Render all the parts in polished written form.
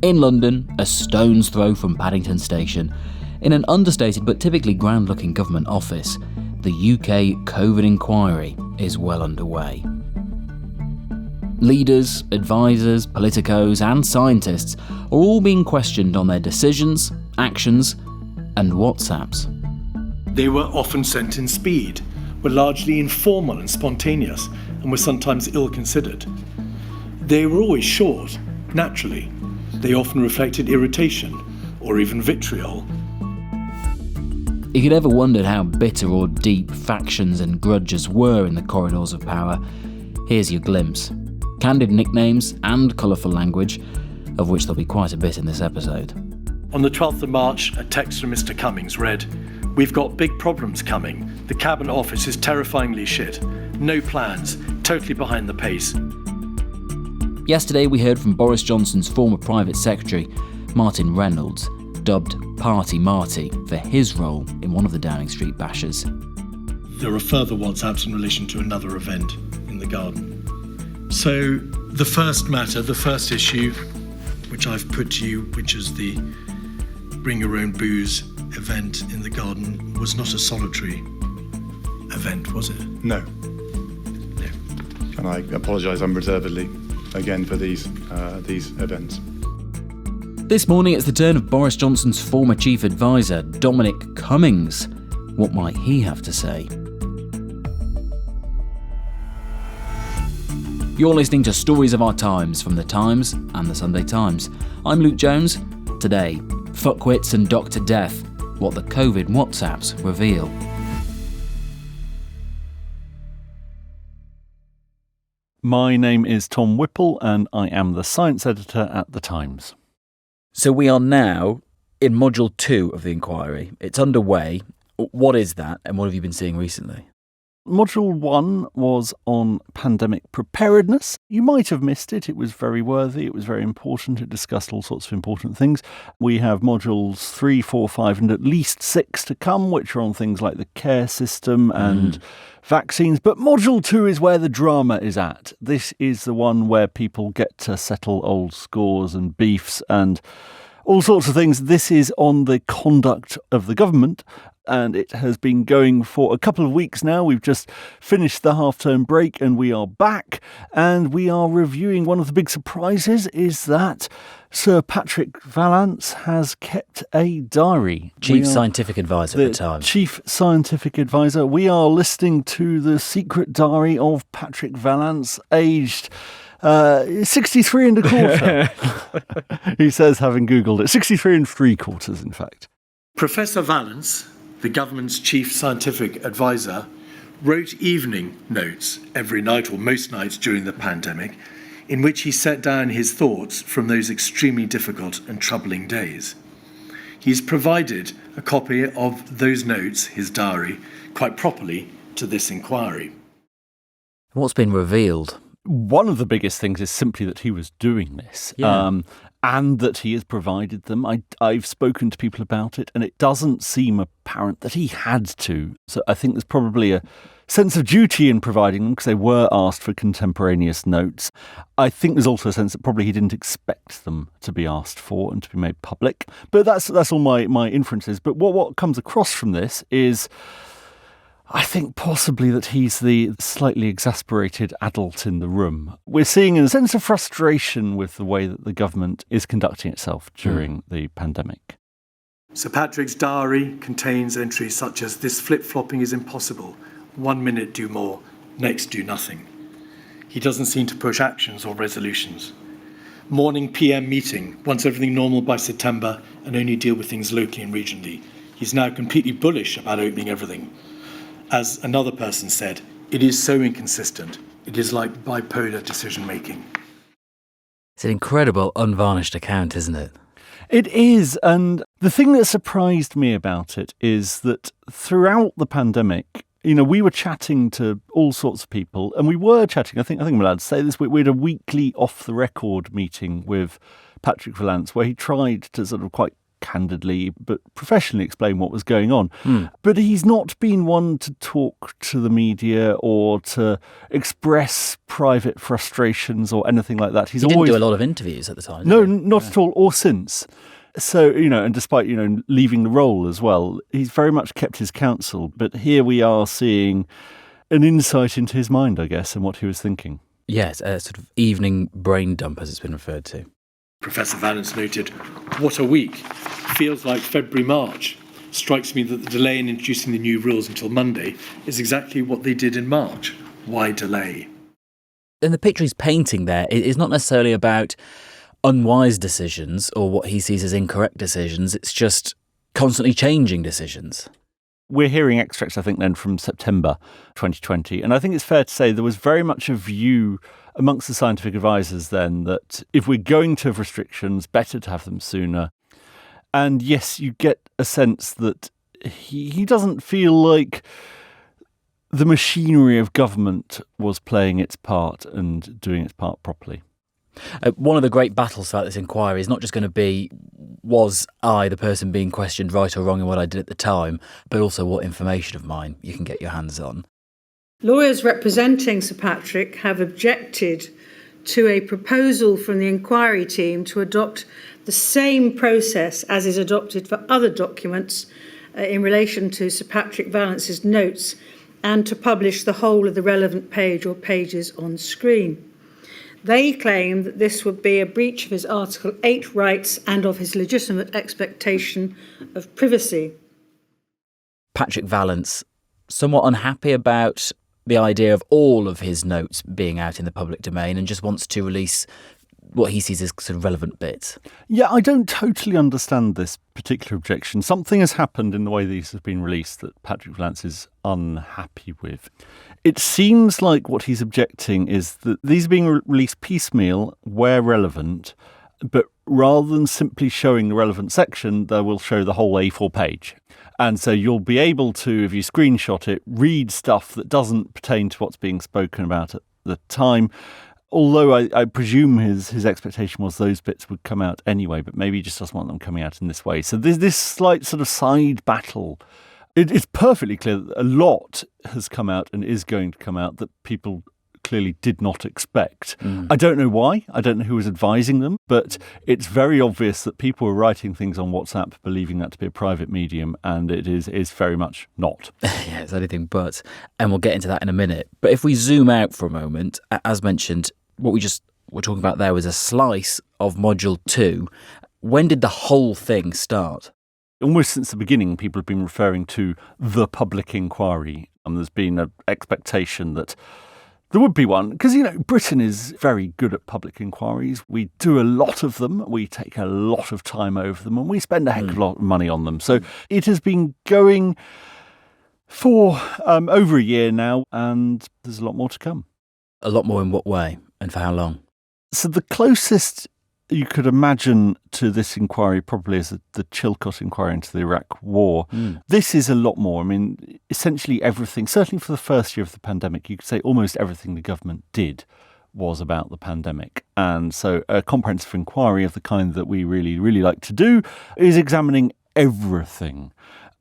In London, a stone's throw from Paddington Station, in an understated but typically grand-looking government office, the UK COVID inquiry is well underway. Leaders, advisors, politicos and scientists are all being questioned on their decisions, actions and WhatsApps. They were often sent in speed, were largely informal and spontaneous, and were sometimes ill-considered. They were always short, naturally. They often reflected irritation or even vitriol. If you'd ever wondered how bitter or deep factions and grudges were in the corridors of power, here's your glimpse. Candid nicknames and colourful language, of which there'll be quite a bit in this episode. On the 12th of March, a text from Mr. Cummings read, "We've got big problems coming. The Cabinet Office is terrifyingly shit. No plans. Totally behind the pace." Yesterday we heard from Boris Johnson's former private secretary, Martin Reynolds, dubbed Party Marty for his role in one of the Downing Street bashes. There are further WhatsApps in relation to another event in the garden. So the first matter, the first issue, which I've put to you, which is the Bring Your Own Booze event in the garden, was not a solitary event, was it? No. No. And I apologise unreservedly again for these events. This morning it's the turn of Boris Johnson's former chief advisor, Dominic Cummings. What might he have to say? You're listening to Stories of Our Times from The Times and The Sunday Times. I'm Luke Jones. Today, fuckwits and Dr. Death, what the COVID WhatsApps reveal. My name is Tom Whipple and I am the science editor at The Times. So we are now in Module 2 of the inquiry. It's underway. What is that and what have you been seeing recently? Module 1 was on pandemic preparedness. You might have missed it. It was very worthy. It was very important. It discussed all sorts of important things. We have modules 3, 4, 5 and at least 6 to come, which are on things like the care system and vaccines. But Module 2 is where the drama is at. This is the one where people get to settle old scores and beefs and all sorts of things. This is on the conduct of the government. And it has been going for a couple of weeks now. We've just finished the half-term break and we are back. And we are reviewing one of the big surprises is that Sir Patrick Valance has kept a diary. Chief Scientific Advisor at the time. Chief Scientific Advisor. We are listening to the secret diary of Patrick Valance, aged 63 and a quarter. He says, having Googled it, 63 and 3/4, in fact. Professor Valance, the government's chief scientific advisor, wrote evening notes every night or most nights during the pandemic in which he set down his thoughts from those extremely difficult and troubling days. He's provided a copy of those notes, his diary, quite properly to this inquiry. What's been revealed? One of the biggest things is simply that he was doing this. And that he has provided them. I've spoken to people about it, and it doesn't seem apparent that he had to. So I think there's probably a sense of duty in providing them because they were asked for contemporaneous notes. I think there's also a sense that probably he didn't expect them to be asked for and to be made public. But that's all my inferences. But what comes across from this is, I think possibly that he's the slightly exasperated adult in the room. We're seeing a sense of frustration with the way that the government is conducting itself during the pandemic. Sir Patrick's diary contains entries such as, "This flip-flopping is impossible. 1 minute do more, next do nothing." He doesn't seem to push actions or resolutions. Morning PM meeting, wants everything normal by September and only deal with things locally and regionally. He's now completely bullish about opening everything. As another person said, it is so inconsistent. It is like bipolar decision-making. It's an incredible unvarnished account, isn't it? It is. And the thing that surprised me about it is that throughout the pandemic, we were chatting to all sorts of people and we were chatting. I think I'm allowed to say this. We had a weekly off-the-record meeting with Patrick Valance where he tried to sort of quite candidly but professionally explain what was going on. But he's not been one to talk to the media or to express private frustrations or anything like that. He didn't do a lot of interviews at the time. No, not at all, or since. So, and despite, leaving the role as well, he's very much kept his counsel. But here we are seeing an insight into his mind, I guess, and what he was thinking. Yes, a sort of evening brain dump, as it's been referred to. Professor Valance noted, "What a week. Feels like February, March. Strikes me that the delay in introducing the new rules until Monday is exactly what they did in March. Why delay?" And the picture he's painting there is not necessarily about unwise decisions or what he sees as incorrect decisions. It's just constantly changing decisions. We're hearing extracts, I think, then from September 2020. And I think it's fair to say there was very much a view amongst the scientific advisors then that if we're going to have restrictions, better to have them sooner. And yes, you get a sense that he doesn't feel like the machinery of government was playing its part and doing its part properly. One of the great battles throughout this inquiry is not just going to be, was I the person being questioned right or wrong in what I did at the time, but also what information of mine you can get your hands on. Lawyers representing Sir Patrick have objected to a proposal from the inquiry team to adopt the same process as is adopted for other documents in relation to Sir Patrick Valance's notes, and to publish the whole of the relevant page or pages on screen. They claim that this would be a breach of his Article 8 rights and of his legitimate expectation of privacy. Patrick Valance, somewhat unhappy about the idea of all of his notes being out in the public domain and just wants to release what he sees as sort of relevant bits. Yeah, I don't totally understand this particular objection. Something has happened in the way these have been released that Patrick Valance is unhappy with. It seems like what he's objecting is that these are being released piecemeal where relevant, but rather than simply showing the relevant section, they will show the whole A4 page. And so you'll be able to, if you screenshot it, read stuff that doesn't pertain to what's being spoken about at the time. Although I presume his expectation was those bits would come out anyway, but maybe he just doesn't want them coming out in this way. So there's this slight sort of side battle. It's perfectly clear that a lot has come out and is going to come out that people clearly did not expect. I don't know why. I don't know who was advising them, but it's very obvious that people were writing things on WhatsApp believing that to be a private medium, and it is very much not. Yeah, it's anything but. And we'll get into that in a minute. But if we zoom out for a moment, as mentioned, what we just were talking about there was a slice of Module 2. When did the whole thing start? Almost since the beginning, people have been referring to the public inquiry, and there's been an expectation that there would be one, because, Britain is very good at public inquiries. We do a lot of them. We take a lot of time over them, and we spend a heck of a lot of money on them. So it has been going for over a year now, and there's a lot more to come. A lot more in what way, and for how long? So the closest you could imagine to this inquiry probably is the Chilcot inquiry into the Iraq War. This is a lot more. I mean, essentially everything, certainly for the first year of the pandemic, you could say almost everything the government did was about the pandemic. And so a comprehensive inquiry of the kind that we really, really like to do is examining everything.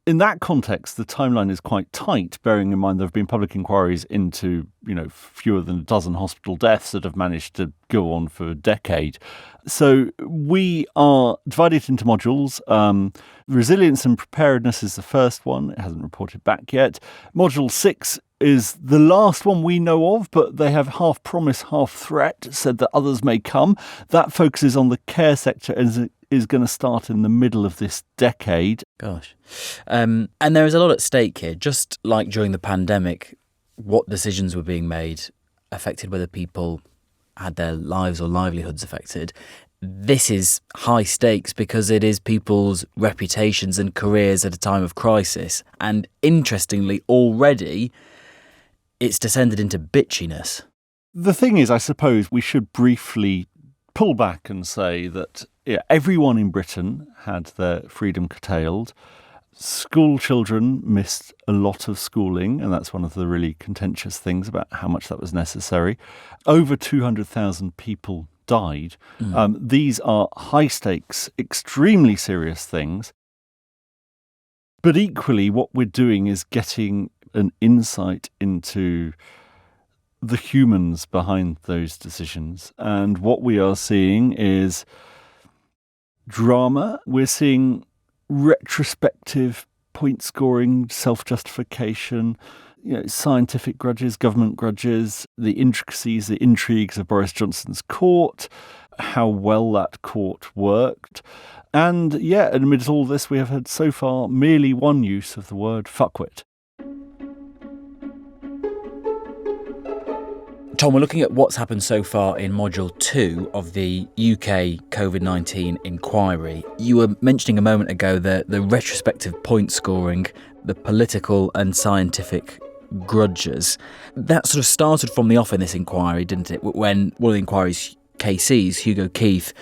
In that context, the timeline is quite tight, bearing in mind there have been public inquiries into, fewer than a dozen hospital deaths that have managed to go on for a decade. So we are divided into modules. Resilience and preparedness is the first one. It hasn't reported back yet. Module 6 is the last one we know of, but they have half promise, half threat, said that others may come. That focuses on the care sector and is going to start in the middle of this decade. Gosh. And there is a lot at stake here. Just like during the pandemic, what decisions were being made affected whether people had their lives or livelihoods affected. This is high stakes because it is people's reputations and careers at a time of crisis. And interestingly, already, it's descended into bitchiness. The thing is, I suppose we should briefly pull back and say that everyone in Britain had their freedom curtailed. School children missed a lot of schooling, and that's one of the really contentious things about how much that was necessary. Over 200,000 people died. These are high-stakes, extremely serious things. But equally, what we're doing is getting an insight into the humans behind those decisions. And what we are seeing is drama. We're seeing retrospective point scoring, self-justification, scientific grudges, government grudges, the intricacies, the intrigues of Boris Johnson's court, how well that court worked. And amidst all this, we have had so far merely one use of the word fuckwit. Tom, we're looking at what's happened so far in Module 2 of the UK COVID-19 inquiry. You were mentioning a moment ago the retrospective point scoring, the political and scientific grudges. That sort of started from the off in this inquiry, didn't it? When one of the inquiry's KCs, Hugo Keith,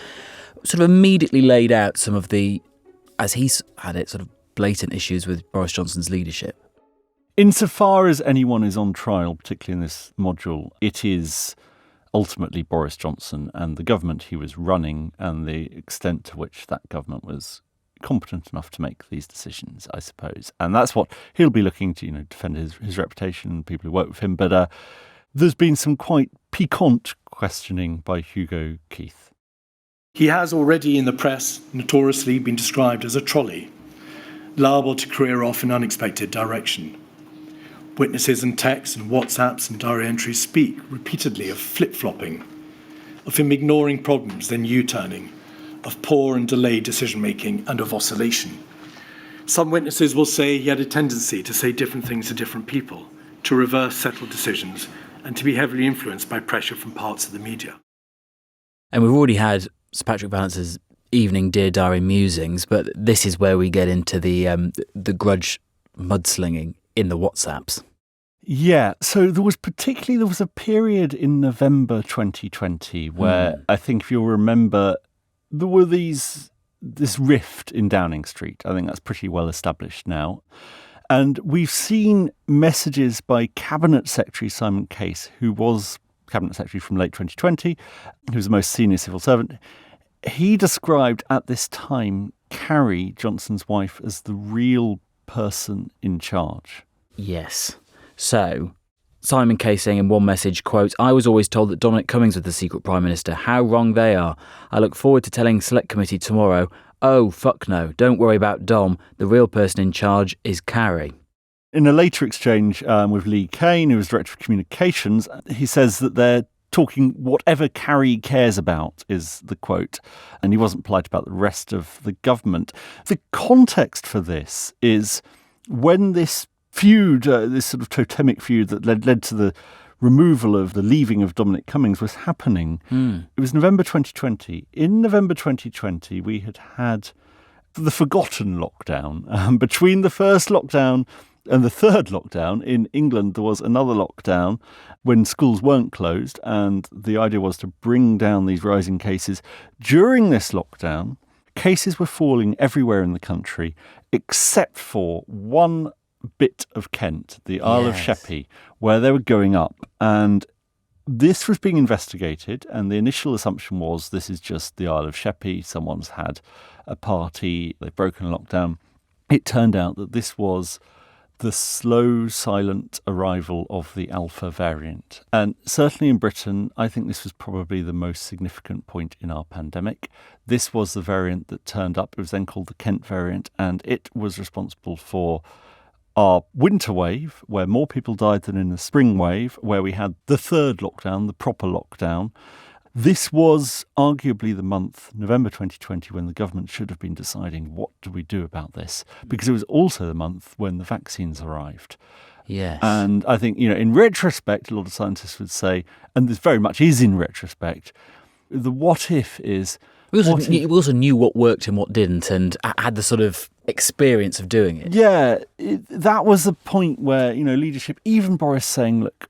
sort of immediately laid out some of the, as he's had it, sort of blatant issues with Boris Johnson's leadership. Insofar as anyone is on trial, particularly in this module, it is ultimately Boris Johnson and the government he was running and the extent to which that government was competent enough to make these decisions, I suppose. And that's what he'll be looking to, defend his reputation and people who work with him. But there's been some quite piquant questioning by Hugo Keith. He has already in the press notoriously been described as a trolley, liable to career off in unexpected direction. Witnesses and texts and WhatsApps and diary entries speak repeatedly of flip-flopping, of him ignoring problems, then U-turning, of poor and delayed decision-making and of oscillation. Some witnesses will say he had a tendency to say different things to different people, to reverse settled decisions, and to be heavily influenced by pressure from parts of the media. And we've already had Sir Patrick Valance's evening Dear Diary musings, but this is where we get into the grudge mudslinging in the WhatsApps. Yeah, so there was a period in November 2020 where I think if you'll remember, there were this rift in Downing Street. I think that's pretty well established now. And we've seen messages by Cabinet Secretary Simon Case, who was Cabinet Secretary from late 2020, who was the most senior civil servant. He described at this time Carrie, Johnson's wife, as the real person in charge. Yes. So, Simon Case saying in one message, quote, "I was always told that Dominic Cummings was the secret Prime Minister. How wrong they are. I look forward to telling Select Committee tomorrow, oh, fuck no, don't worry about Dom. The real person in charge is Carrie." In a later exchange with Lee Kane, who was Director of Communications, he says that they're talking whatever Carrie cares about, is the quote. And he wasn't polite about the rest of the government. The context for this is when this feud, this sort of totemic feud that led to the removal of the leaving of Dominic Cummings was happening. It was November 2020. In November 2020, we had the forgotten lockdown. Between the first lockdown and the third lockdown in England, there was another lockdown when schools weren't closed, and the idea was to bring down these rising cases. During this lockdown, cases were falling everywhere in the country, except for one bit of Kent, the Isle of Sheppey, where they were going up. And this was being investigated, and the initial assumption was this is just the Isle of Sheppey. Someone's had a party, they've broken lockdown. It turned out that this was the slow, silent arrival of the Alpha variant. And certainly in Britain, I think this was probably the most significant point in our pandemic. This was the variant that turned up. It was then called the Kent variant, and it was responsible for our winter wave, where more people died than in the spring wave, where we had the third lockdown, the proper lockdown. This was arguably the month, November 2020, when the government should have been deciding what do we do about this, because it was also the month when the vaccines arrived. Yes. And I think, in retrospect, a lot of scientists would say, and this very much is in retrospect, the what if is... We also knew what worked and what didn't, and had the sort of experience of doing it. Yeah, that was the point where, leadership, even Boris saying, look,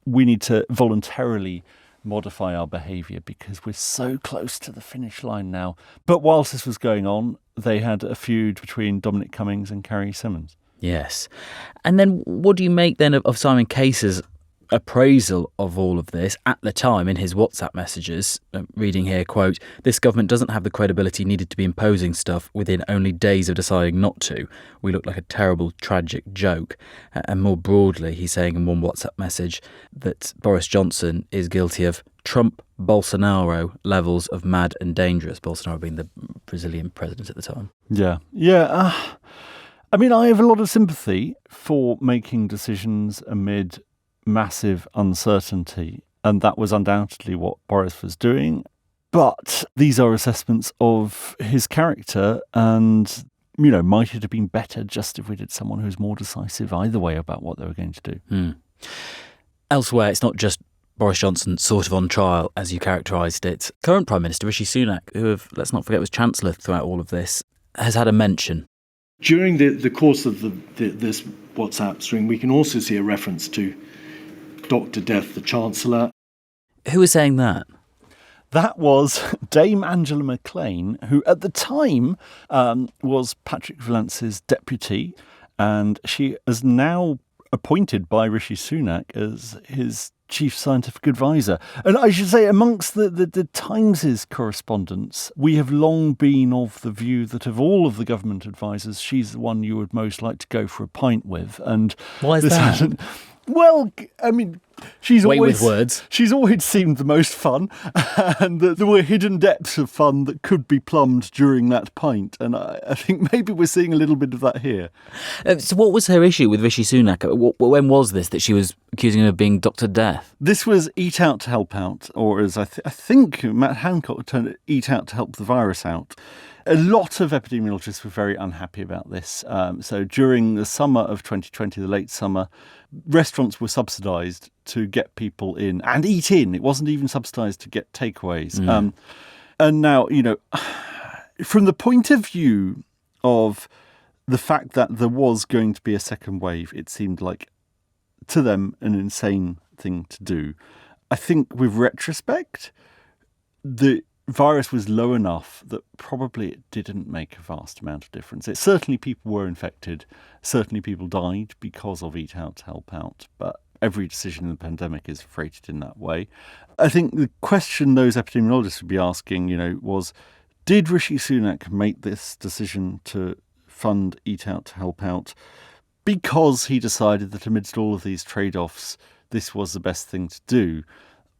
we need to voluntarily modify our behaviour because we're so close to the finish line now. But whilst this was going on, they had a feud between Dominic Cummings and Carrie Symonds. Yes. And then what do you make then of Simon Case's appraisal of all of this at the time in his WhatsApp messages, reading here, quote, "This government doesn't have the credibility needed to be imposing stuff within only days of deciding not to. We look like a terrible, tragic joke." And more broadly, he's saying in one WhatsApp message that Boris Johnson is guilty of Trump Bolsonaro levels of mad and dangerous, Bolsonaro being the Brazilian president at the time. Yeah. I mean, I have a lot of sympathy for making decisions amid massive uncertainty, and that was undoubtedly what Boris was doing. But these are assessments of his character, and, might it have been better just if we did someone who's more decisive either way about what they were going to do? Elsewhere, it's not just Boris Johnson sort of on trial, as you characterised it. Current Prime Minister Rishi Sunak, who, let's not forget, was Chancellor throughout all of this, has had a mention. During the course of this WhatsApp stream, we can also see a reference to Dr. Death, the Chancellor. Who was saying that? That was Dame Angela Maclean, who at the time was Patrick Valance's deputy, and she is now appointed by Rishi Sunak as his chief scientific advisor. And I should say, amongst the Times' correspondence, we have long been of the view that of all of the government advisors, she's the one you would most like to go for a pint with. And why is that? Well, I mean, she's with words. She's always seemed the most fun, and there were hidden depths of fun that could be plumbed during that pint. And I think maybe we're seeing a little bit of that here. So what was her issue with Rishi Sunak? When was this that she was accusing him of being Dr. Death? This was Eat Out to Help Out, or as I think Matt Hancock turned it, Eat Out to Help the Virus Out. A lot of epidemiologists were very unhappy about this. So during the summer of 2020, the late summer, restaurants were subsidised to get people in and eat in. It wasn't even subsidised to get takeaways. And now, from the point of view of the fact that there was going to be a second wave, it seemed like, to them, an insane thing to do. I think with retrospect, the virus was low enough that probably it didn't make a vast amount of difference. Certainly people were infected, certainly people died because of Eat Out to Help Out, but every decision in the pandemic is freighted in that way. I think the question those epidemiologists would be asking, was, did Rishi Sunak make this decision to fund Eat Out to Help Out because he decided that amidst all of these trade-offs, this was the best thing to do?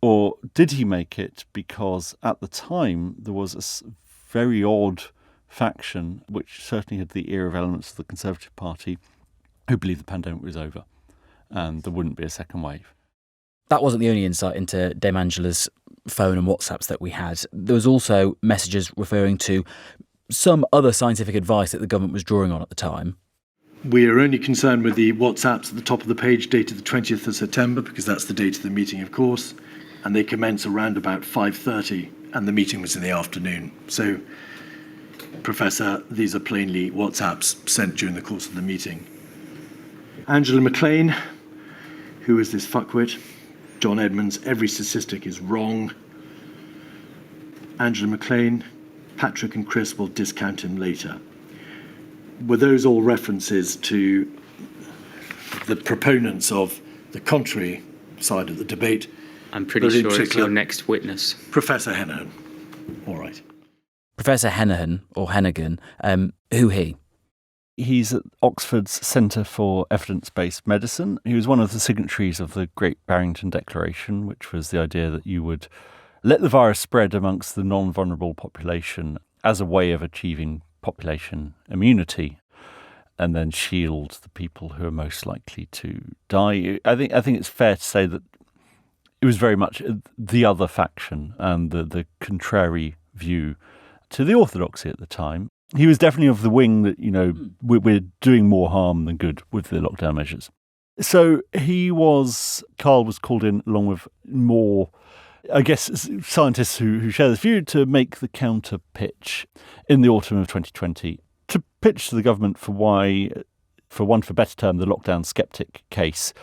Or did he make it because at the time there was a very odd faction, which certainly had the ear of elements of the Conservative Party, who believed the pandemic was over and there wouldn't be a second wave? That wasn't the only insight into Dame Angela's phone and WhatsApps that we had. There was also messages referring to some other scientific advice that the government was drawing on at the time. We are only concerned with the WhatsApps at the top of the page dated the 20th of September, because that's the date of the meeting, of course. And they commence around about 5:30, and the meeting was in the afternoon. So, Professor, these are plainly WhatsApps sent during the course of the meeting. Angela Maclean, who is this fuckwit? John Edmonds, every statistic is wrong. Angela Maclean, Patrick and Chris will discount him later. Were those all references to the proponents of the contrary side of the debate? I'm pretty sure it's your next witness. Professor Hennigan. All right. Professor Hennigan, or Hennigan, who he? He's at Oxford's Centre for Evidence-Based Medicine. He was one of the signatories of the Great Barrington Declaration, which was the idea that you would let the virus spread amongst the non-vulnerable population as a way of achieving population immunity, and then shield the people who are most likely to die. I think it's fair to say that it was very much the other faction and the contrary view to the orthodoxy at the time. He was definitely of the wing that, we're doing more harm than good with the lockdown measures. So Carl was called in along with more, I guess, scientists who share this view to make the counter pitch in the autumn of 2020 to pitch to the government for why, for want of a better term, the lockdown skeptic case.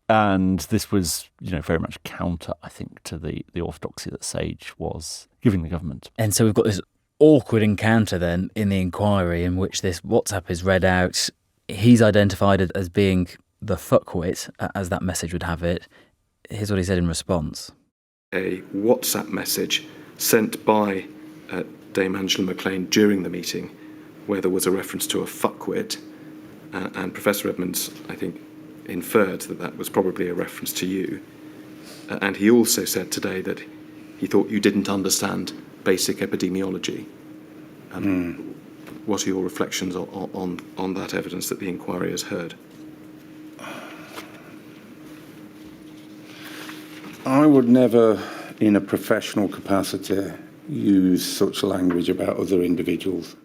And this was, very much counter, I think, to the orthodoxy that Sage was giving the government. And so we've got this awkward encounter then in the inquiry in which this WhatsApp is read out. He's identified as being the fuckwit, as that message would have it. Here's what he said in response. A WhatsApp message sent by Dame Angela McLean during the meeting where there was a reference to a fuckwit, and Professor Edmonds, I think, inferred that that was probably a reference to you. And he also said today that he thought you didn't understand basic epidemiology. What are your reflections on that evidence that the inquiry has heard? I would never, in a professional capacity, use such language about other individuals.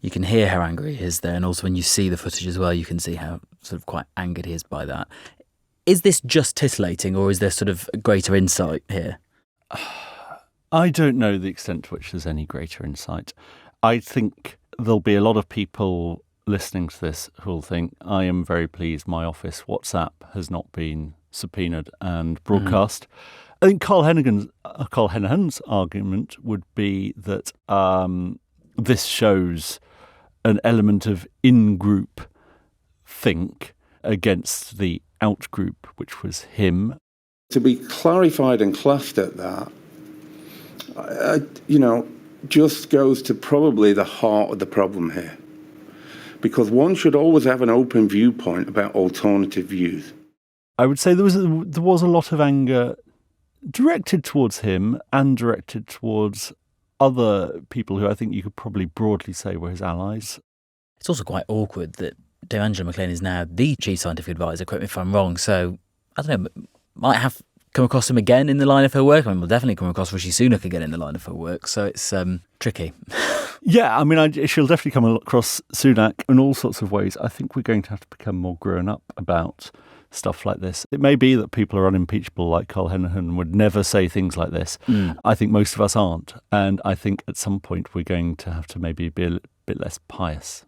You can hear how angry he is there, and also when you see the footage as well, you can see how sort of quite angered he is by that. Is this just titillating, or is there sort of greater insight here? I don't know the extent to which there's any greater insight. I think there'll be a lot of people listening to this who'll think, I am very pleased my office WhatsApp has not been subpoenaed and broadcast. I think Carl Hennigan's argument would be that this shows an element of in-group think against the out-group, which was him. To be clarified and classed at that, just goes to probably the heart of the problem here. Because one should always have an open viewpoint about alternative views. I would say there was a lot of anger directed towards him and directed towards other people who I think you could probably broadly say were his allies. It's also quite awkward that Dame Angela McLean is now the chief scientific advisor, correct me if I'm wrong, so, I don't know, might have come across him again in the line of her work. I mean, we'll definitely come across Rishi Sunak again in the line of her work, so it's tricky. Yeah, I mean, she'll definitely come across Sunak in all sorts of ways. I think we're going to have to become more grown up about stuff like this. It may be that people are unimpeachable like Carl Hennigan would never say things like this. I think most of us aren't. And I think at some point we're going to have to maybe be a bit less pious.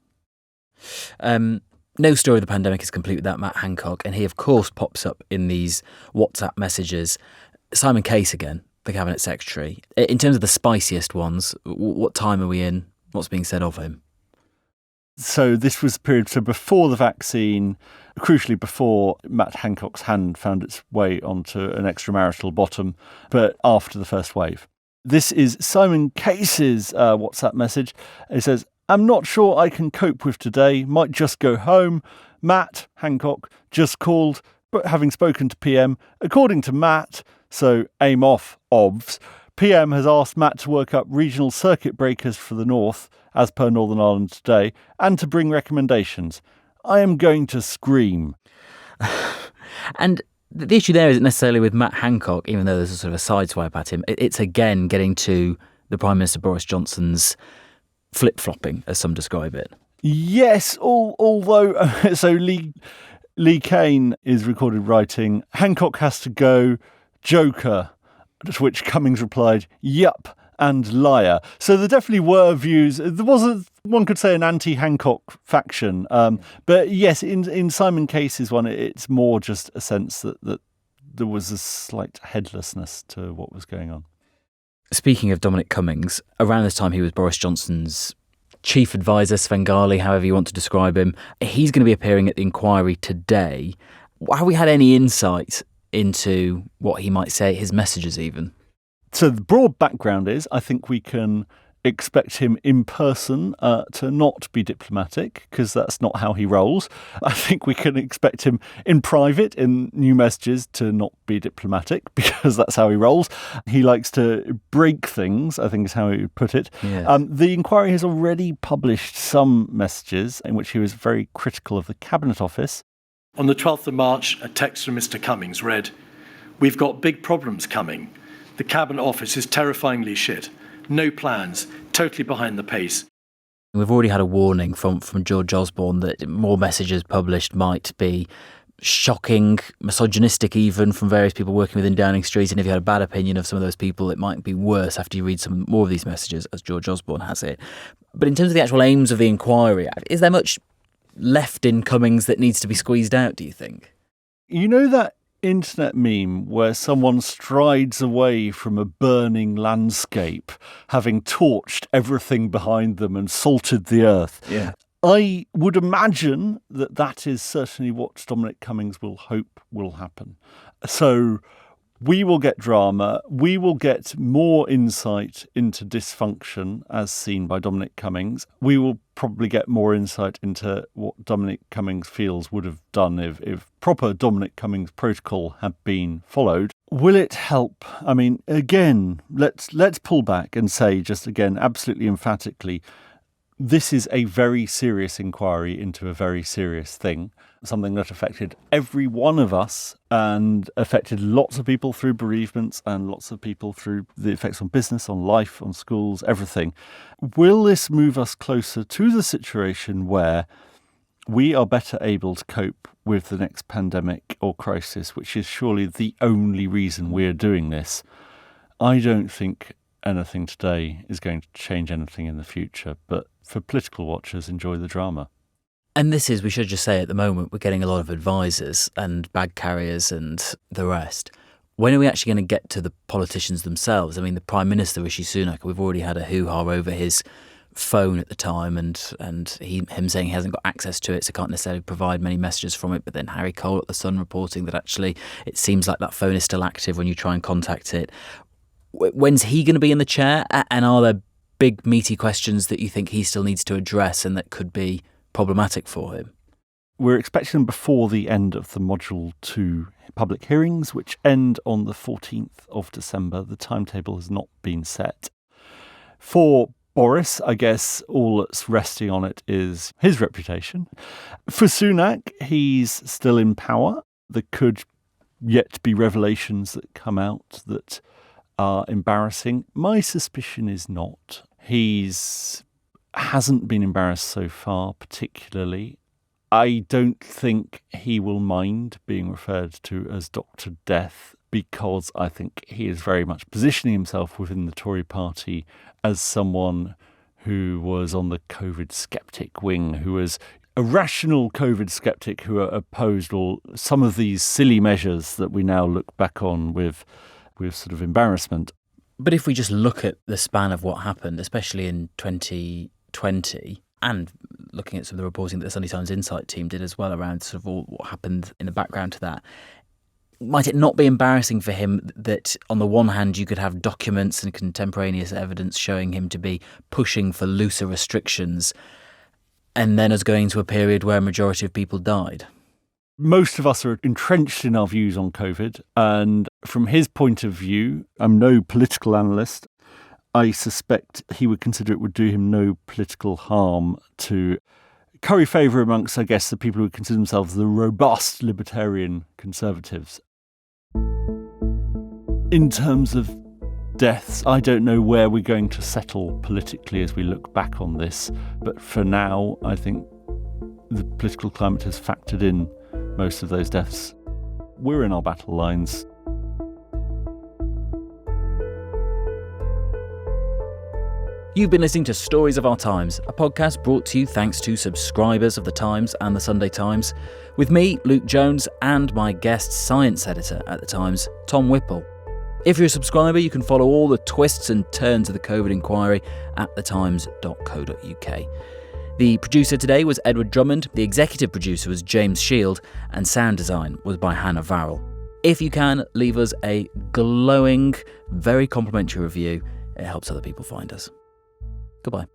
No story of the pandemic is complete without Matt Hancock. And he, of course, pops up in these WhatsApp messages. Simon Case again, the Cabinet Secretary. In terms of the spiciest ones, what time are we in? What's being said of him? So this was the period before the vaccine, crucially before Matt Hancock's hand found its way onto an extramarital bottom, but after the first wave. This is Simon Case's WhatsApp message. It says, I'm not sure I can cope with today, might just go home. Matt Hancock just called, but having spoken to PM, according to Matt, so aim off, OBS, PM has asked Matt to work up regional circuit breakers for the north, as per Northern Ireland Today, and to bring recommendations. I am going to scream. And the issue there isn't necessarily with Matt Hancock, even though there's a sort of a sideswipe at him. It's again getting to the Prime Minister Boris Johnson's flip-flopping, as some describe it. Yes, although so Lee Kane is recorded writing, Hancock has to go, Joker, to which Cummings replied, yup, and liar. So there definitely were views. There was, one could say, an anti-Hancock faction. But yes, in Simon Case's one, it's more just a sense that there was a slight headlessness to what was going on. Speaking of Dominic Cummings, around this time he was Boris Johnson's chief advisor, Svengali, however you want to describe him. He's going to be appearing at the inquiry today. Have we had any insight into what he might say, his messages even? So the broad background is, I think we can expect him in person to not be diplomatic, because that's not how he rolls. I think we can expect him in private, in new messages, to not be diplomatic, because that's how he rolls. He likes to break things, I think is how he would put it. Yeah. The inquiry has already published some messages in which he was very critical of the Cabinet Office. On the 12th of March, a text from Mr. Cummings read, "We've got big problems coming. The Cabinet Office is terrifyingly shit. No plans, totally behind the pace." We've already had a warning from George Osborne that more messages published might be shocking, misogynistic even, from various people working within Downing Street. And if you had a bad opinion of some of those people, it might be worse after you read some more of these messages, as George Osborne has it. But in terms of the actual aims of the inquiry, is there much left in Cummings that needs to be squeezed out, do you think? You know that internet meme where someone strides away from a burning landscape, having torched everything behind them and salted the earth? Yeah. I would imagine that is certainly what Dominic Cummings will hope will happen. So We will get drama. We will get more insight into dysfunction as seen by Dominic Cummings. We will probably get more insight into what Dominic Cummings feels would have done if proper Dominic Cummings protocol had been followed. Will it help? I mean, again, let's pull back and say just again, absolutely emphatically, this is a very serious inquiry into a very serious thing, something that affected every one of us and affected lots of people through bereavements and lots of people through the effects on business, on life, on schools, everything. Will this move us closer to the situation where we are better able to cope with the next pandemic or crisis, which is surely the only reason we're doing this? I don't think anything today is going to change anything in the future, but for political watchers, enjoy the drama. And this is, we should just say at the moment, we're getting a lot of advisors and bag carriers and the rest. When are we actually going to get to the politicians themselves? I mean, the Prime Minister, Rishi Sunak, we've already had a hoo-ha over his phone at the time and him saying he hasn't got access to it, so can't necessarily provide many messages from it. But then Harry Cole at The Sun reporting that actually it seems like that phone is still active when you try and contact it. When's he going to be in the chair? And are there big meaty questions that you think he still needs to address and that could be problematic for him? We're expecting them before the end of the Module 2 public hearings, which end on the 14th of December. The timetable has not been set. For Boris, I guess all that's resting on it is his reputation. For Sunak, he's still in power. There could yet be revelations that come out that are embarrassing. My suspicion is not. Hasn't been embarrassed so far, particularly. I don't think he will mind being referred to as Dr. Death, because I think he is very much positioning himself within the Tory party as someone who was on the COVID skeptic wing, who was a rational COVID skeptic who opposed some of these silly measures that we now look back on with sort of embarrassment. But if we just look at the span of what happened, especially in 2020, and looking at some of the reporting that the Sunday Times Insight team did as well around sort of all what happened in the background to that, might it not be embarrassing for him that on the one hand you could have documents and contemporaneous evidence showing him to be pushing for looser restrictions and then us going to a period where a majority of people died? Most of us are entrenched in our views on COVID, and from his point of view, I'm no political analyst, I suspect he would consider it would do him no political harm to curry favour amongst, I guess, the people who would consider themselves the robust libertarian conservatives. In terms of deaths, I don't know where we're going to settle politically as we look back on this, but for now, I think the political climate has factored in most of those deaths. We're in our battle lines. You've been listening to Stories of Our Times, a podcast brought to you thanks to subscribers of The Times and The Sunday Times, with me, Luke Jones, and my guest science editor at The Times, Tom Whipple. If you're a subscriber, you can follow all the twists and turns of the COVID inquiry at thetimes.co.uk. The producer today was Edward Drummond, the executive producer was James Shield, and sound design was by Hannah Varrell. If you can, leave us a glowing, very complimentary review. It helps other people find us. Goodbye.